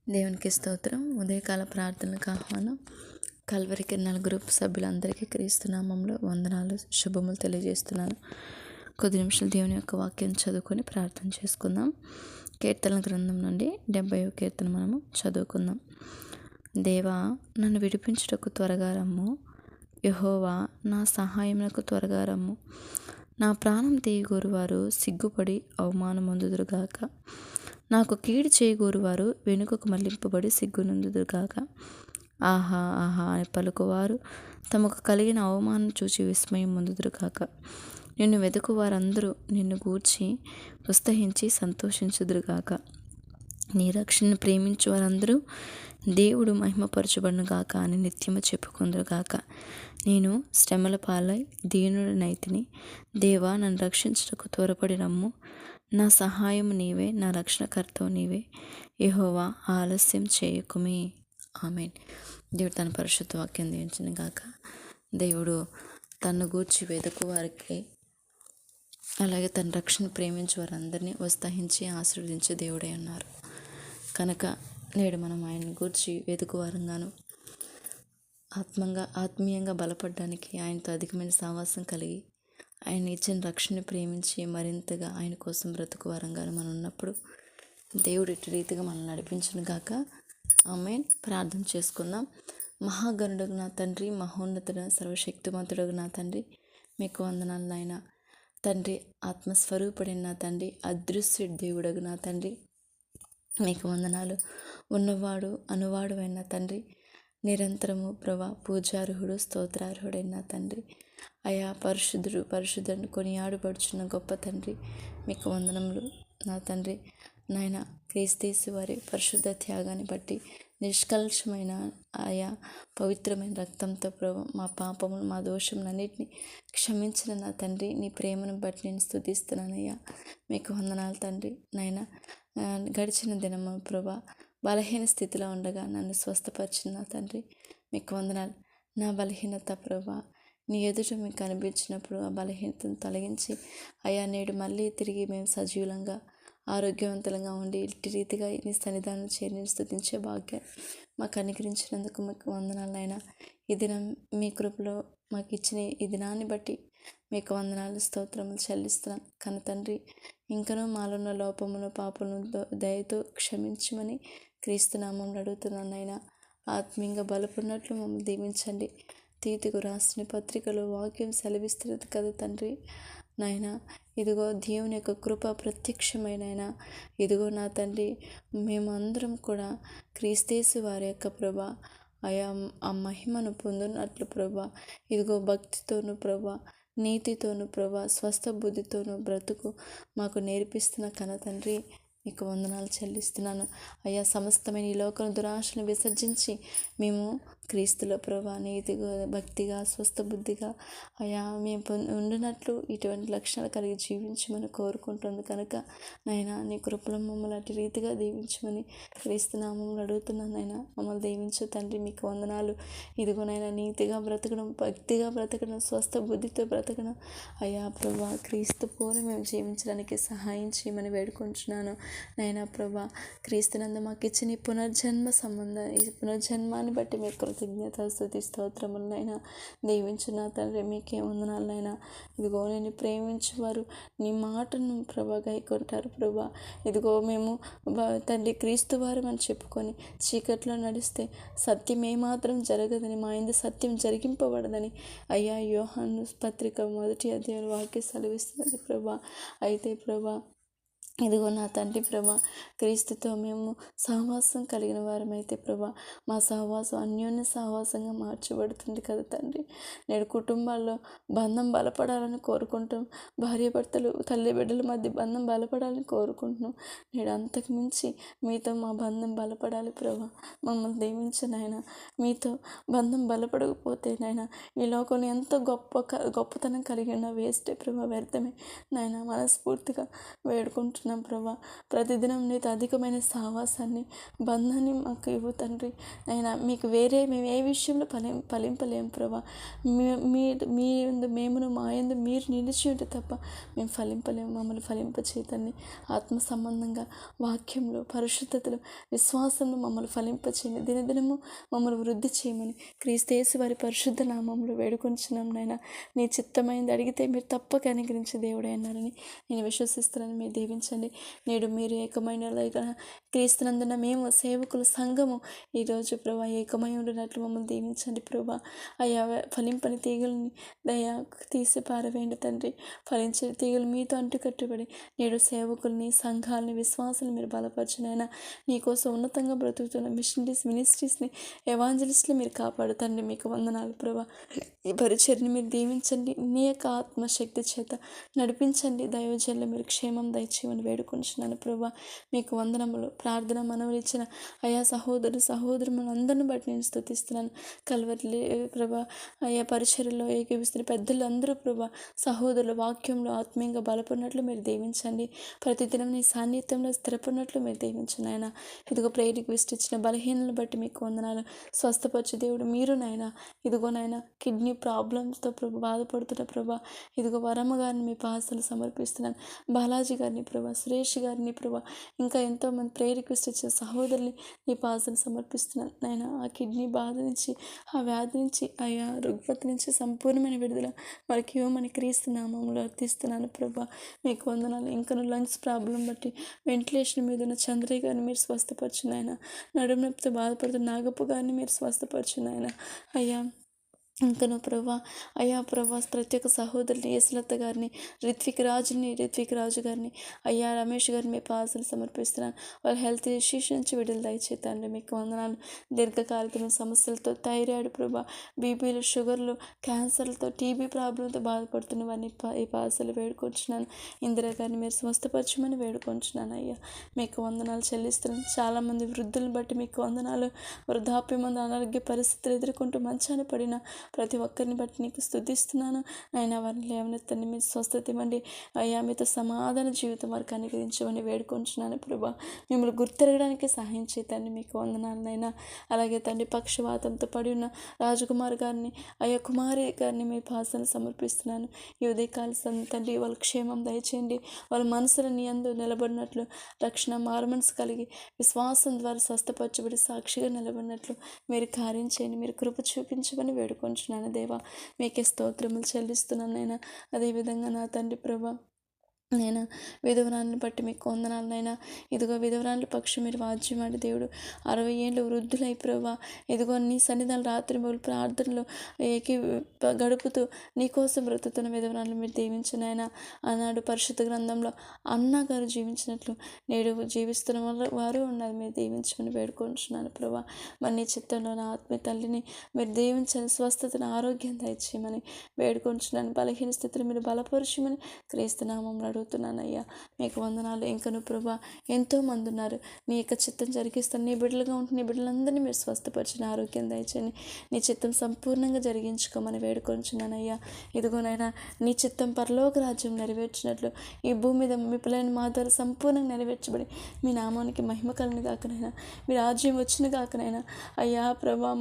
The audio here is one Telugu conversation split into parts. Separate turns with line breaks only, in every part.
దేవునికి స్తోత్రం. ఉదయకాల ప్రార్థనలకు ఆహ్వానం. కల్వరి కిరణాల గ్రూప్ సభ్యులందరికీ క్రీస్తు నామంలో వందనాలు, శుభములు తెలియజేస్తున్నాను. కొద్ది నిమిషాలు దేవుని యొక్క వాక్యం చదువుకొని ప్రార్థన చేసుకుందాం. కీర్తనల గ్రంథం నుండి 70వ కీర్తన మనము చదువుకుందాం. దేవా, నన్ను విడిపించుటకు త్వరగా రమ్ము. యెహోవా, నా సహాయమునకు త్వరగా రమ్ము. నా ప్రాణం తీయగోరువారు సిగ్గుపడి అవమానమొందుదురుగాక. నాకు కీడు చేయగోరువారు వెనుకకు మళ్లింపబడి సిగ్గునందుదురుగాక. ఆహా ఆహా అని పలుకువారు తమకు కలిగిన అవమానం చూచి విస్మయం పొందుదురుగాక. నిన్ను వెతుకు వారందరూ నిన్ను గూర్చి ఉత్సహించి సంతోషించుదురుగాక. నీ రక్షణను ప్రేమించు వారందరూ దేవుడు మహిమపరచబడునుగాక అని నిత్యము చెప్పుకుందురుగాక. నేను శ్రమల పాలై దీనుడనైతిని. దేవా, నన్ను రక్షించుటకు త్వరపడి రమ్ము. నా సహాయము నీవే, నా రక్షణకర్తవు నీవే. యెహోవా, ఆలస్యం చేయకుమి. ఆమేన్. దేవుడు తన పరిశుద్ధ వాక్యం దీవించును గాక. దేవుడు తన్ను గూర్చి వెతుకు వారికి, అలాగే తన రక్షణ ప్రేమించే వారందరినీ ఉత్సహించి ఆశీర్వదించే దేవుడే ఉన్నారు. కనుక నేడు మనం ఆయన గూర్చి వెతుకు వారంగాను ఆత్మీయంగా బలపడడానికి ఆయనతో అధికమైన సావాసం కలిగి ఆయన ఇచ్చిన రక్షణ ప్రేమించి మరింతగా ఆయన కోసం బ్రతుకు వారంగాను మనం ఉన్నప్పుడు దేవుడు ఇటు రీతిగా మనం నడిపించును గాక. ఆమేన్. ప్రార్థన చేసుకుందాం. మహాగణుడగు నా తండ్రి, మహోన్నతుడ సర్వశక్తిమంతుడగు నా తండ్రి, మీకు వందనాలు నాయన. తండ్రి, ఆత్మస్వరూపుడైన నా తండ్రి, అదృశ్య దేవుడగు నా తండ్రి, మీకు వందనాలు. ఉన్నవాడు అనువాడు అయిన తండ్రి, నిరంతరము ప్రభా పూజార్హుడు స్తోత్రార్హుడైన తండ్రి, అయా పరిశుద్ధుని కొనియాడబడుచున్న గొప్ప తండ్రి, మీకు వందనములు నా తండ్రి. నాయన, క్రీస్తు వారి పరిశుద్ధ త్యాగాన్ని బట్టి నిష్కల్షమైన ఆయా పవిత్రమైన రక్తంతో ప్రభు మా పాపములు, మా దోషములన్నిటిని క్షమించిన నా తండ్రి, నీ ప్రేమను బట్టి నేను స్తుతిస్తున్నానయ్యా. మీకు వందనాలు తండ్రి. నాయన, గడిచిన దినము ప్రభా బలహీన స్థితిలో ఉండగా నన్ను స్వస్థపరిచిన నా తండ్రి, మీకు వందనాలు. నా బలహీనత ప్రభా నీ ఎదుట మీకు కనిపించినప్పుడు ఆ బలహీనతను తొలగించి అయా నేడు మళ్ళీ తిరిగి మేము సజీవులంగా ఆరోగ్యవంతులంగా ఉండి ఇట్టి రీతిగా నీ సన్నిధానం చేరి స్తుతించే భాగ్యం మాకు అనుగ్రహించినందుకు మీకు వందనాలు అయినా. ఈ దినం మీ కృపలో మాకు ఇచ్చిన ఈ దినాన్ని బట్టి మీకు వందనాలు, స్తోత్రములు చెల్లిస్తున్నాను. కన్న తండ్రి, ఇంకనూ మాలున్న లోపమును పాపమును దయతో క్షమించమని క్రీస్తు నామములో అడుగుతున్నాను అయినా. ఆత్మీయంగా బలపడినట్లు మమ్మల్ని దీవించండి. తీతుకు రాసిన పత్రికలో వాక్యం సెలవిస్తున్నది కదా తండ్రి. నాయన, ఇదిగో దేవుని యొక్క కృప ప్రత్యక్షమైన ఇదిగో నా తండ్రి, మేము అందరం కూడా క్రీస్తేసు వారి యొక్క ప్రభా ఆయా ఆ మహిమను పొందినట్లు ప్రభా, ఇదిగో భక్తితోను ప్రభా, నీతితోను ప్రభా, స్వస్థ బుద్ధితోను బ్రతుకు మాకు నేర్పిస్తున్న కన తండ్రి, మీకు వందనాలు చెల్లిస్తున్నాను. అయ్యా, సమస్తమైన ఈ లోకం దురాశను విసర్జించి మేము క్రీస్తులో ప్రభా నీతిగా, భక్తిగా, స్వస్థ బుద్ధిగా అయా మేము ఉండినట్లు ఇటువంటి లక్షణాలు కలిగి జీవించమని కోరుకుంటుంది. కనుక నాయన, నీ కృపలో మమ్మల్ని అటు రీతిగా దీవించమని క్రీస్తు నామములో అడుగుతున్నాను. నాయన, మమ్మల్ని దీవించు తండ్రి, మీకు వందనాలు. ఇదిగోనైనా నీతిగా బ్రతకడం, భక్తిగా బ్రతకడం, స్వస్థ బుద్ధితో బ్రతకడం అయ్యా ప్రభా క్రీస్తు పోలి మేము జీవించడానికి సహాయం చేయమని వేడుకుంటున్నాను. నాయనా ప్రభా, క్రీస్తునందు మాకు ఇచ్చిన ఈ పునర్జన్మ సంబంధం, ఈ పునర్జన్మాన్ని బట్టి మీకు కృతజ్ఞత స్తుతి స్తోత్రములనైనా దీవించిన తండ్రి, మీకే వందనాలనైనా. ఇదిగో నేను ప్రేమించేవారు నీ మాటను ప్రభా గైకొంటారు ప్రభా. ఇదిగో మేము తండ్రి క్రీస్తు వారు అని చెప్పుకొని చీకట్లో నడిస్తే సత్యం ఏమాత్రం జరగదని, మా ఇందు సత్యం జరిగింపబడదని అయ్యా యోహాను పత్రిక 1వ అధ్యాయం వాక్యం సెలవిస్తున్నది ప్రభా. అయితే ప్రభా, ఇదిగో నా తండ్రి ప్రభా, క్రీస్తుతో మేము సహవాసం కలిగిన వారమైతే ప్రభా మా సహవాసం అన్యోన్య సహవాసంగా మార్చబడుతుంది కదా తండ్రి. నేడు కుటుంబాల్లో బంధం బలపడాలని కోరుకుంటాం. భార్యాభర్తలు, తల్లి బిడ్డల మధ్య బంధం బలపడాలని కోరుకుంటున్నాం. నేడు అంతకు మించి మీతో మా బంధం బలపడాలి ప్రభా. మమ్మల్ని దీవించనైనా. మీతో బంధం బలపడకపోతే నాయన ఈ లోకంలో ఎంతో గొప్పతనం కలిగి ఉన్న వేస్టే ప్రభా, వ్యర్థమే నాయన. మనస్ఫూర్తిగా వేడుకుంటున్నాను వేడుకుంటున్నాం ప్రభా. ప్రతిదినం నీతో అధికమైన సావాసాన్ని, బంధాన్ని మాకు ఇవ్వు తండ్రి. అయినా మీకు వేరే మేము ఏ విషయంలో ఫలింపలేం ప్రభా. మీ మీ యందు మేమును, మా యందు మీరు నిలిచి ఉంటే తప్ప మేము ఫలింపలేము. మమ్మల్ని ఫలింపచేతండి. ఆత్మ సంబంధంగా, వాక్యంలో, పరిశుద్ధతలో, విశ్వాసంలో మమ్మల్ని ఫలింపచేయండి. దినదినము మమ్మల్ని వృద్ధి చేయమని క్రీస్తు వారి పరిశుద్ధ నామంలో వేడుకొంచున్నాం నాయన. నీ చిత్తమైంది అడిగితే మీరు తప్పక అనుగ్రహించే దేవుడే అన్నారని నేను విశ్వసిస్తున్నాను. మీరు దీవించండి. నేడు మీరు ఏకమైన క్రీస్తునందున మేము సేవకులు సంఘము ఈరోజు ప్రభా ఏకమై ఉండినట్లు మమ్మల్ని దీవించండి ప్రభా. అయ్యా ఫలింపని తీగలని దయా తీసి పారవేయండి తండ్రి. ఫలించే తీగలు మీతో అంటుకట్టుబడి నేడు సేవకుల్ని, సంఘాలని, విశ్వాసాన్ని మీరు బలపరిచినైనా నీకోసం ఉన్నతంగా బ్రతుకుతున్న మినిస్ట్రీస్ని, ఎవాంజలిస్ట్ని మీరు కాపాడుతండి. మీకు వందనాలు ప్రభా. ఈ పరిచర్ని మీరు దీవించండి. నీ యొక్క ఆత్మశక్తి చేత నడిపించండి. దైవజనులు మీరు క్షేమం దయచేయమని వేడుకుంటున్నాను ప్రభా. మీకు వందనములు. ప్రార్థన మనవులు ఇచ్చిన అయా సహోదరులను అందరిని బట్టి నేను స్తుతిస్తున్నాను. కల్వరి ప్రభా, అయా పరిచర్యలో ఏకీవిస్తున్న పెద్దలు అందరూ ప్రభా, సహోదరులు వాక్యంలో ఆత్మీయంగా బలపడినట్లు మీరు దీవించండి. ప్రతిదినం నీ సాన్నిధ్యంలో స్థిరపడినట్లు మీరు దీవించండి ఆయన. ఇదిగో ప్రేయర్కి ఇచ్చిన బలహీనలను బట్టి మీకు వందనాలు. స్వస్థపరచు దేవుడు మీరు నాయన. ఇదిగో నాయన కిడ్నీ ప్రాబ్లమ్స్తో ప్రభు బాధపడుతున్న ప్రభా, ఇదిగో వరమ గారిని మీ పాసలు సమర్పిస్తున్నాను. బాలాజీ గారిని ప్రభా, సురేష్ గారిని ప్రభా, ఇంకా ఎంతోమంది ప్రేయర్ రిక్వెస్ట్ ఇచ్చిన సహోదరుని నీ పాసలు సమర్పిస్తున్నాను నాయన. ఆ కిడ్నీ బాధ నుంచి, ఆ వ్యాధి నుంచి, ఆయా రుగ్మత నుంచి సంపూర్ణమైన విడుదల వారికి ఇవ్వమని క్రీస్తు నామంలో అర్థిస్తున్నాను ప్రభా. మీకు వందనాలు. ఇంకను లంగ్స్ ప్రాబ్లం బట్టి వెంటిలేషన్ మీద ఉన్న చంద్రయ్య గారిని మీరు స్వస్థపరచునాయన. నడుము నొప్పితో బాధపడుతున్న నాగప్ప గారిని మీరు స్వస్థపరచునాయన. అయ్యా ఇంకను ప్రభా, అయ్యా ప్రభా, ప్రతి ఒక్క సహోదరుని యేసులత్త గారిని, రిత్విక్ రాజు గారిని, అయ్యా రమేష్ గారిని మీ పాసలు సమర్పిస్తున్నాను. వాళ్ళ హెల్త్ ఇష్యూస్ నుంచి విడుదల దయచేతండి. మీకు వందనాలు. దీర్ఘకాలిక సమస్యలతో, థైరాయిడ్ ప్రభా, బీపీలు, షుగర్లు, క్యాన్సర్లతో, టీబీ ప్రాబ్లంతో బాధపడుతున్న వారిని ఈ పాసలు వేడుకొంచున్నాను. ఇందిరా గారిని మీరు స్వస్థపరచమని వేడుకొంచున్నాను అయ్యా. మీకు వందనాలు చెల్లిస్తున్నాను. చాలామంది వృద్ధులను బట్టి మీకు వందనాలు. వృద్ధాప్యమందు అనారోగ్య పరిస్థితులు ఎదుర్కొంటూ మంచాన పడిన ప్రతి ఒక్కరిని బట్టి నీకు స్తుతిస్తున్నాను. అయినా వారిని లేవనెత్తండి. మీరు స్వస్థత ఇవ్వండి అయ్యా. మీతో సమాధాన జీవితం వారికి అనుగ్రహించమని వేడుకొంచున్నాను ప్రభా. మిమ్మల్ని గుర్తెరగడానికి సహాయం చేతండి. మీకు వందనాలనైనా. అలాగే తండ్రి పక్షవాతంతో పడి ఉన్న రాజకుమార్ గారిని, అయ్యా కుమారి గారిని మీ పాసన సమర్పిస్తున్నాను. ఈ ఉదయకాల తండ్రి వాళ్ళ క్షేమం దయచేయండి. వాళ్ళ మనసులు నీ యందు నిలబడినట్లు, రక్షణ మారుమనసు కలిగి విశ్వాసం ద్వారా స్వస్థపరచబడి సాక్షిగా నిలబడినట్లు మీరు కార్యం చేయండి. మీరు కృప చూపించమని వేడుకొంచున్నాను దేవా. మీకే స్తోత్రములు చెల్లిస్తున్నాను నైనా. అదేవిధంగా నా తండ్రి ప్రభా, నేను విధవరాన్ని బట్టి మీకు వందనాలనైనా. ఇదిగో విధవరాన్ల పక్షం మీరు వాద్యమాడి దేవుడు 60 ఏళ్ళు వృద్ధులై ప్రభా, ఇదిగో నీ సన్నిధానం రాత్రి మొదలు ప్రార్థనలో గడుపుతూ నీకోసం బ్రతుకుతున్న విధవరాన్లు మీరు దీవించినైనా. ఆనాడు పరిశుద్ధ గ్రంథంలో అన్న గారు జీవించినట్లు నేడు జీవిస్తున్న వారు ఉన్నారు. మీరు దీవించమని వేడుకుంటున్నాను ప్రభా. మరి నీ చిత్తంలో నా ఆత్మీయ తల్లిని మీరు దీవించని, స్వస్థతను, ఆరోగ్యం దయచేయమని వేడుకుంటున్నాను. బలహీన స్థితిని మీరు బలపరచమని క్రీస్తు నామంలో అడుగుతున్నానయ్యా. మీకు వందనాలు. ఇంకను ప్రభా, ఎంతోమంది ఉన్నారు నీ యొక్క చిత్తం జరిగిస్తాను. నీ బిడ్డలుగా ఉంటే నీ బిడ్డలందరినీ మీరు స్వస్థపరిచిన, ఆరోగ్యం దయచేయండి. నీ చిత్తం సంపూర్ణంగా జరిగించుకోమని వేడుకొంచున్నానయ్యా. ఇదిగోనైనా నీ చిత్తం పరలోక రాజ్యం నెరవేర్చినట్లు ఈ భూమి మీద మీ పిల్లలని మా ద్వారా సంపూర్ణంగా నెరవేర్చబడి మీ నామానికి మహిమ కలిగిన కాకనైనా, మీ రాజ్యం వచ్చిన కాకనైనా అయ్యా ప్రభా,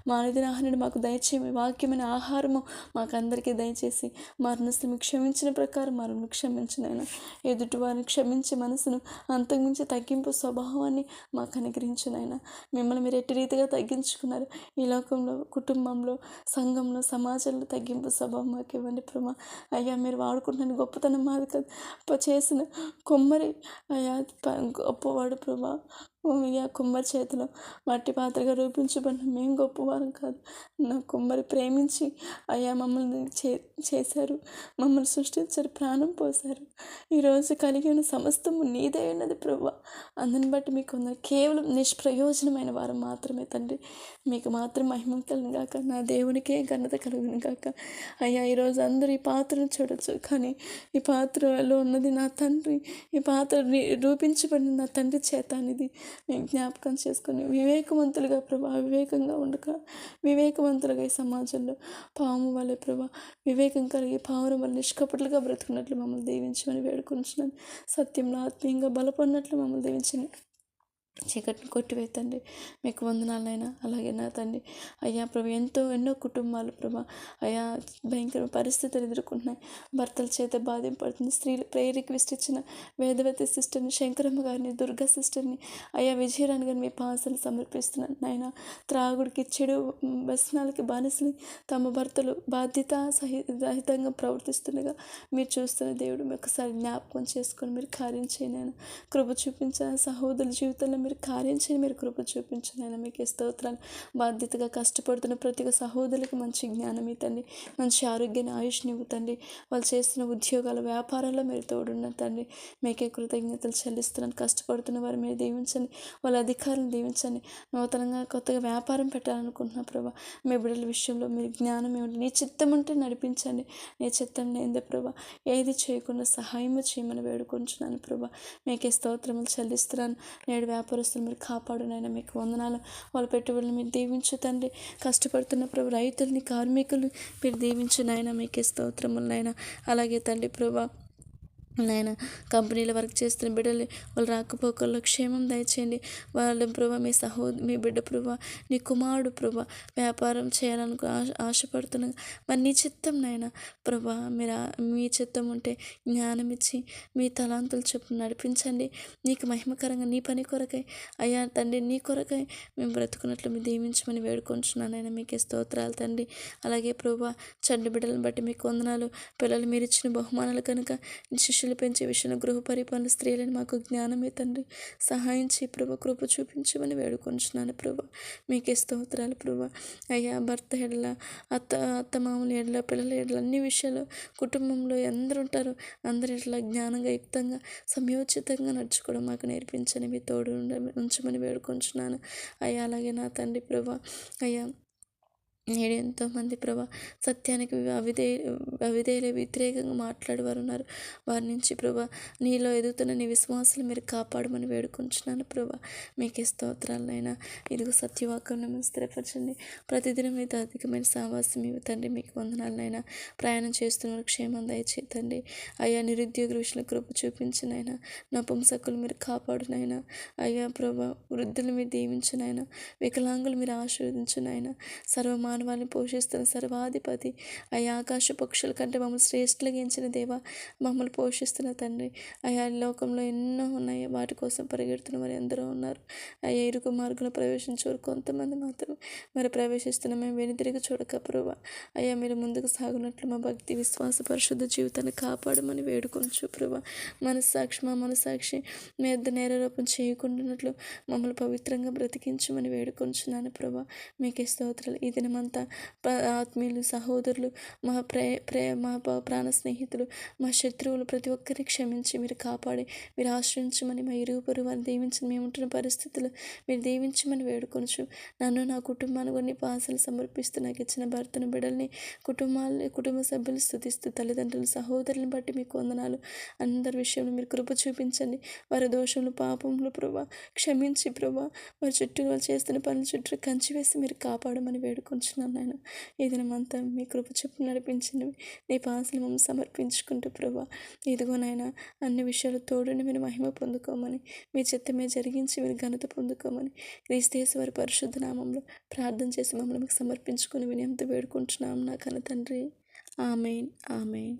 మా అనుదిన ఆహారాన్ని మాకు దయచేయమి, వాక్యమైన ఆహారము మాకు అందరికీ దయచేసి మరణస్తులు క్షమించిన ప్రకారం మరణను క్షమించినైనా, ఎదుటి వారిని క్షమించే మనసును, అంతకుమించి తగ్గింపు స్వభావాన్ని మాకు అనుగ్రహించినైనా. మిమ్మల్ని మీరు ఎట్టి రీతిగా తగ్గించుకున్నారు ఈ లోకంలో, కుటుంబంలో, సంఘంలో, సమాజంలో తగ్గింపు స్వభావం మాకు ఇవ్వండి ప్రభా. అయ్యా మీరు వాడుకుంటున్న గొప్పతనం మాది కాదు, చేసిన కొమ్మరి అయ్యా గొప్పవాడు ప్రభా. అయ్యా కుమ్మరి చేతిలో మట్టి పాత్రగా రూపించబడిన మేము గొప్పవారం కాదు. నా కుమ్మరి ప్రేమించి అయ్యా మమ్మల్ని చేశారు, మమ్మల్ని సృష్టించారు, ప్రాణం పోశారు. ఈరోజు కలిగి ఉన్న సమస్తము నీదే ఉన్నది ప్రభా. అందుని బట్టి మీకు కేవలం నిష్ప్రయోజనమైన వారు మాత్రమే తండ్రి. మీకు మాత్రం మహిమ కలిగిన గాక, నా దేవునికే ఘనత కలిగిన గాక. అయ్యా ఈరోజు అందరూ ఈ పాత్రను చూడొచ్చు, కానీ ఈ పాత్రలో ఉన్నది నా తండ్రి. ఈ పాత్ర రూపించబడిన నా తండ్రి చేత అనేది మేము జ్ఞాపకం చేసుకొని వివేకవంతులుగా ప్రభా, వివేకంగా ఉండక వివేకవంతులుగా ఈ సమాజంలో పాము వలె ప్రభా, వివేకం కలిగి పావురం వల్ల నిష్కపటులుగా బ్రతుకున్నట్లు మమ్మల్ని దీవించమని వేడుకుంటున్నాను. సత్యంలో ఆత్మీయంగా బలపడినట్లు మమ్మల్ని దీవించండి. చీకటిని కొట్టివేతండి. మీకు వందనాలైనా. అలాగే నా తండ్రి అయ్యా ప్రభు, ఎన్నో కుటుంబాలు ప్రభా అయ్యా భయంకర పరిస్థితులు ఎదుర్కొంటున్నాయి. భర్తల చేత బాధింపడుతుంది. స్త్రీలు ప్రేయర్ రిక్వెస్ట్ ఇచ్చిన వేదవతి సిస్టర్ని, శంకరమ్మ గారిని, దుర్గా సిస్టర్ని, అయ్యా విజయరాణి గారిని మీ పాసలు సమర్పిస్తున్నాను నాయన. త్రాగుడికి, చెడు వ్యసనాలకి బానిసని తమ భర్తలు బాధ్యత రహితంగా ప్రవర్తిస్తుండగా మీరు చూస్తున్న దేవుడు ఒకసారి జ్ఞాపకం చేసుకొని మీరు కార్యం చేయను. కృప చూపించిన సహోదరుల జీవితంలో మీరు కార్యం చేయని, మీరు కృప చూపించనైనా మీకు స్తోత్రాలు. బాధ్యతగా కష్టపడుతున్న ప్రతి ఒక్క సహోదరులకు మంచి జ్ఞానం ఇవ్వండి, మంచి ఆరోగ్యాన్ని, ఆయుష్ని ఇవ్వండి. వాళ్ళు చేస్తున్న ఉద్యోగాల, వ్యాపారాల్లో మీరు తోడున్న తండ్రి మీకే కృతజ్ఞతలు చెల్లిస్తున్నాను. కష్టపడుతున్న వారు మీరు దీవించండి, వాళ్ళ అధికారులను దీవించండి. నూతనంగా కొత్తగా వ్యాపారం పెట్టాలనుకుంటున్నా ప్రభా, మీ బిడ్డల విషయంలో మీరు జ్ఞానం ఇవ్వండి. నీ చిత్తం ఉంటే నడిపించండి, నీ చిత్తం లేదే ప్రభా ఏది చేయకుండా సహాయం చేయమని వేడుకుంటున్నాను ప్రభా. మీకే స్తోత్రములు చెల్లిస్తున్నాను. నేడు వ్యాపారస్తులు మీరు కాపాడునైనా మీకు వందనాలు. వాళ్ళ పెట్టుబడులు మీరు దీవించు తండ్రి. కష్టపడుతున్న ప్రభు రైతుల్ని, కార్మికులు మీరు దీవించునైనా మీకే స్తోత్రములనైనా. అలాగే తండ్రి ప్రభా నాయన కంపెనీలో వర్క్ చేస్తున్న బిడ్డలు వాళ్ళు రాకపోకల్లో క్షేమం దయచేయండి. వాళ్ళ ప్రభా మీ బిడ్డ ప్రభా, నీ కుమారుడు ప్రభా వ్యాపారం చేయాలనుకో ఆశపడుతున్నా, మరి నీ చిత్తం నాయన ప్రభా మీ చిత్తం ఉంటే జ్ఞానం ఇచ్చి మీ తలాంతులు చొప్పున నడిపించండి. నీకు మహిమకరంగా నీ పని కొరకై అయ్యా తండ్రి, నీ కొరకై మేము బ్రతుకున్నట్లు మీరు దీవించమని వేడుకుంటున్నానైనా మీకే స్తోత్రాలు తండ్రి. అలాగే ప్రభా చంటి బిడ్డలను బట్టి మీకు వందనాలు. పిల్లలు మీరు ఇచ్చిన బహుమానాలు కనుక శిష్యులు పెంచే విషయంలో గృహ పరిపాలన స్త్రీలను మాకు జ్ఞానమే తండ్రి సహాయం చేయి ప్రభా, కృప చూపించమని వేడుకొంచున్నాను ప్రభా. మీకే స్తోత్రాలు ప్రభా. అయ్యా భర్త ఎడల, అత్తమామల ఎడల, పిల్లల ఎడల, అన్ని విషయాలు కుటుంబంలో అందరూ ఉంటారు. అందరి ఎట్లా జ్ఞానంగా, యుక్తంగా, సమయోచితంగా నడుచుకోవడం మాకు నేర్పించని మీ తోడు ఉంచమని వేడుకొంచున్నాను అయ్యా. అలాగే నా తండ్రి ప్రభా అయ్యా నేడు ఎంతోమంది ప్రభా సత్యానికి అవిధేయుల వ్యతిరేకంగా మాట్లాడేవారు ఉన్నారు. వారి నుంచి ప్రభా నీలో ఎదుగుతున్న నీ విశ్వాసాలు మీరు కాపాడమని వేడుకుంటున్నాను ప్రభా. మీకే స్తోత్రాలైనా. ఇదిగో సత్యవాక్యం స్థిరపరచండి. ప్రతిదినం మీద అధికమైన సావాసం ఇవి తండ్రి మీకు వందనాలనైనా. ప్రయాణం చేస్తున్న క్షేమం దయచేతండి అయ్యా. నిరుద్యోగుల విషయంలో కృప చూపించినైనా. నపుంసకులు మీరు కాపాడునైనా అయ్యా ప్రభా. వృద్ధులు మీరు దీవించునైనా. వికలాంగులు మీరు ఆశీర్వదించునైనా. మానవాన్ని పోషిస్తున్న సర్వాధిపతి అయ్యా, ఆకాశ పక్షుల కంటే మమ్మల్ని శ్రేష్ఠులుగా ఎంచిన దేవా, మమ్మల్ని పోషిస్తున్న తండ్రి అయ్యా. లోకంలో ఎన్నో ఉన్నాయి, వాటి కోసం పరిగెడుతున్న వారు ఎందరో ఉన్నారు అయ్యా. ఇరుకు మార్గంలో ప్రవేశించేవారు కొంతమంది మాత్రం మరి ప్రవేశిస్తున్న మేము వెనుదిరిగి చూడక ప్రభా అయ్యా. మీరు ముందుకు సాగునట్లు మా భక్తి, విశ్వాస, పరిశుద్ధ జీవితాన్ని కాపాడమని వేడుకొంచు ప్రభా. మా మనసాక్షి మీ వద్ద నేరారోపణ చేయకుండానట్లు మమ్మల్ని పవిత్రంగా బ్రతికించమని వేడుకొంచున్నాను ప్రభా. మీకే స్తోత్రాలు. ఈ దినమంతా ఆత్మీయులు, సహోదరులు, మా ప్రాణ స్నేహితులు, మా శత్రువులు ప్రతి ఒక్కరిని క్షమించి మీరు కాపాడి మీరు ఆశ్రయించమని, మా ఇరుగు పొరుగు వారిని దీవించని, మేము ఉంటున్న పరిస్థితులు మీరు దీవించమని వేడుకొనచ్చు. నన్ను, నా కుటుంబాన్ని కొన్ని పాసలు సమర్పిస్తూ నాకు ఇచ్చిన భర్తను, బిడ్డల్ని, కుటుంబ సభ్యులు స్తుతిస్తూ, తల్లిదండ్రులు, సహోదరులను బట్టి మీకు వందనాలు. అందరి విషయంలో మీరు కృప చూపించండి. వారి దోషములు, పాపములు ప్రభా క్షమించి ప్రభా వారి చుట్టూ వాళ్ళు చేస్తున్న పనుల చుట్టూ కంచి వేసి మీరు కాపాడమని వేడుకొంచున్నాను నాయన. ఈ దినమంతా మీ కృప చెప్పు నడిపించినవి నీ పాసలు మమ్మల్ని సమర్పించుకుంటూ ప్రభా ఇదిగోనైనా అన్ని విషయాలు తోడుని మీరు మహిమ పొందుకోమని, మీ చిత్తమే జరిగించి మీరు ఘనత పొందుకోమని క్రీస్తు వారి పరిశుద్ధ నామంలో ప్రార్థన చేసి మమ్మల్ని మీకు సమర్పించుకుని వినయంతో వేడుకుంటున్నాం నా కన్న తండ్రి. Amen, amen.